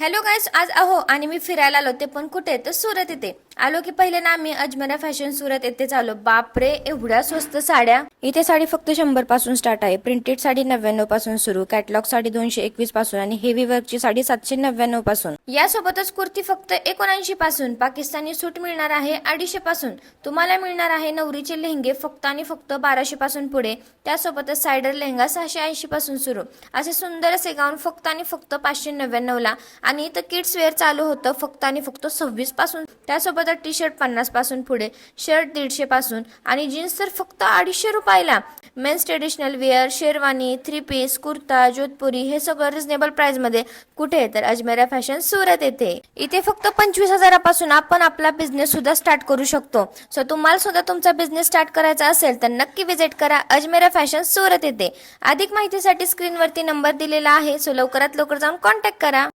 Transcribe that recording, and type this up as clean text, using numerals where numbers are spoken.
Hello guys, आज अहो आणि मी फिरायला आलो, ते पण कुठे तर सुरत येथे आलो की पहिले ना आम्ही अजमेरा फॅशन सुरत येथे आलो। बापरे, एवढ्या स्वस्त साड्या इथे। साडी फक्त 100 पासून स्टार्ट आहे। प्रिंटेड साडी 99 पासून सुरू, कॅटलॉग साडी 221 पासून आणि हेवी वर्कची साडी 799 पासून। यासोबतच कुर्ती फक्त 79 पासून। पाकिस्तानी सूट मिळणार आहे 250 पासून। तुम्हाला मिळणार आहे नवरीचे लेहंगे फक्त आणि फक्त 1200 पासून पुढे। त्यासोबतच सायडर लेहंगा 680 पासून सुरू। असे सुंदर असे गाऊन फक्त आणि फक्त 599 ला। आणि इथं किड्स वेअर चालू होतं फक्त आणि फक्त 26 पासून। त्यासोबत टी शर्ट 50 पासून पुढे, शर्ट 150 पासून आणि जीन्स तर फक्त 250 रुपयाला। Men's traditional wear, sherwani, 3 piece, kurta, Jodhpuri हे सगळं रिझनेबल प्राइस मध्ये कुठे तर अजमेरा फॅशन सुरत येथे। इथे फक्त 25,000 पासून आपण आपला बिझनेस सुद्धा स्टार्ट करू शकतो। सो तुम्हाला सुद्धा तुमचा बिझनेस स्टार्ट करायचा असेल तर नक्की विजिट करा अजमेरा फॅशन सुरत येथे। अधिक माहितीसाठी स्क्रीनवरती नंबर दिलेला आहे, सो लवकरात लवकर जाऊन कॉन्टॅक्ट करा।